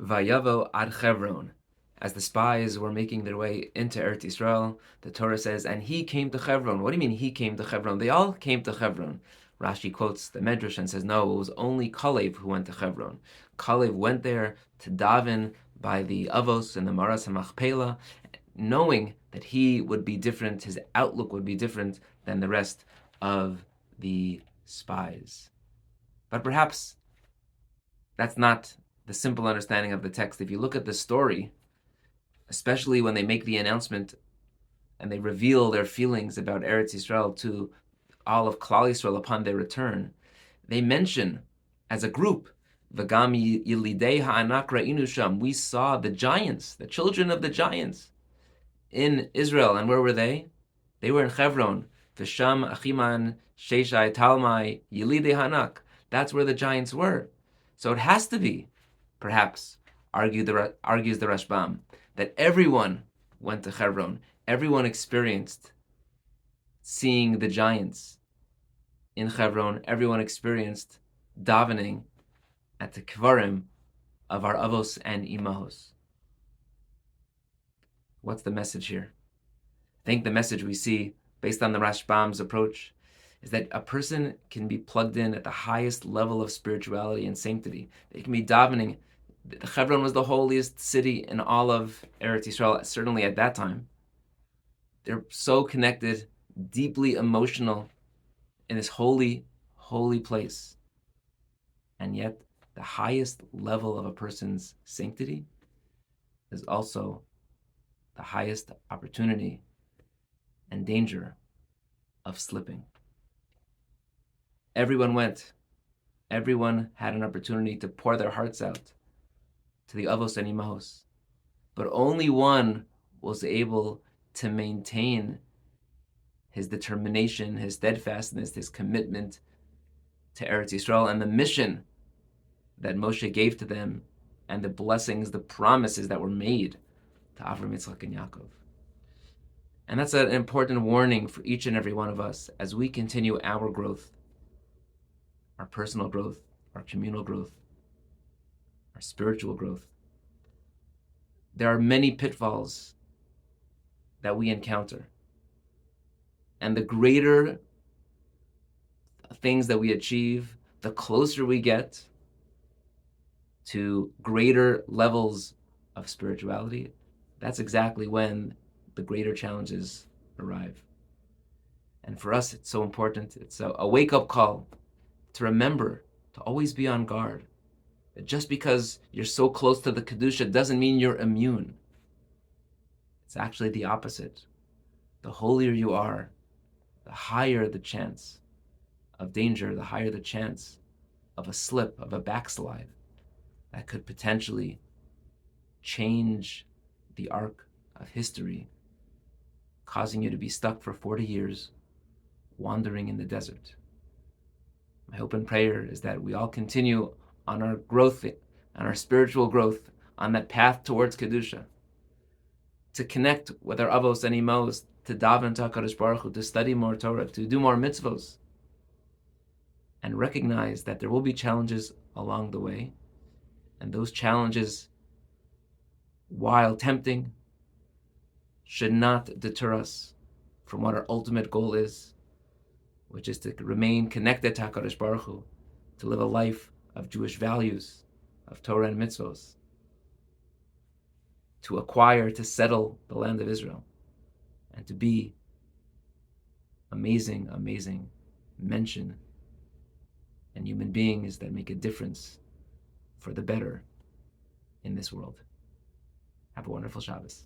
Vayavo ad Chevron. As the spies were making their way into Eretz Yisrael, the Torah says, and he came to Chevron. What do you mean he came to Chevron? They all came to Chevron. Rashi quotes the Medrash and says, no, it was only Kalev who went to Chevron. Kalev went there to daven by the Avos and the Maras HaMachpelah, knowing that he would be different, his outlook would be different than the rest of the spies. But perhaps that's not the simple understanding of the text. If you look at the story, especially when they make the announcement and they reveal their feelings about Eretz Yisrael to all of Klal Yisrael upon their return, they mention as a group, V'gam yilidei ha'anak ra'inu sham, we saw the giants, the children of the giants in Israel. And where were they? They were in Chevron. V'sham achiman sheshai talmai yilidei ha'anak. That's where the giants were. So it has to be, perhaps, argues the Rashbam, that everyone went to Chevron. Everyone experienced seeing the giants in Chevron. Everyone experienced davening at the Kvarim of our Avos and Imahos. What's the message here? I think the message we see, based on the Rashbam's approach, is that a person can be plugged in at the highest level of spirituality and sanctity. They can be davening. Chevron was the holiest city in all of Eretz Yisrael, certainly at that time. They're so connected, deeply emotional in this holy, holy place. And yet, the highest level of a person's sanctity is also the highest opportunity and danger of slipping. Everyone went. Everyone had an opportunity to pour their hearts out to the Avos and Imahos. But only one was able to maintain his determination, his steadfastness, his commitment to Eretz Yisrael and the mission that Moshe gave to them and the blessings, the promises that were made to Avram, Yitzchak, and Yaakov. And that's an important warning for each and every one of us as we continue our growth, our personal growth, our communal growth, our spiritual growth. There are many pitfalls that we encounter. And the greater things that we achieve, the closer we get to greater levels of spirituality, that's exactly when the greater challenges arrive. And for us, it's so important. It's a wake-up call to remember to always be on guard. That just because you're so close to the Kedusha doesn't mean you're immune. It's actually the opposite. The holier you are, the higher the chance of danger, the higher the chance of a slip, of a backslide that could potentially change the arc of history, causing you to be stuck for 40 years wandering in the desert. My hope and prayer is that we all continue on our growth, on our spiritual growth, on that path towards Kedusha, to connect with our Avos and Imos, to daven to HaKadosh Baruch Hu, to study more Torah, to do more mitzvos, and recognize that there will be challenges along the way, and those challenges, while tempting, should not deter us from what our ultimate goal is, which is to remain connected to HaKadosh Baruch Hu, to live a life of Jewish values, of Torah and mitzvos, to acquire, to settle the land of Israel, and to be amazing, amazing mention and human beings that make a difference for the better in this world. Have a wonderful Shabbos.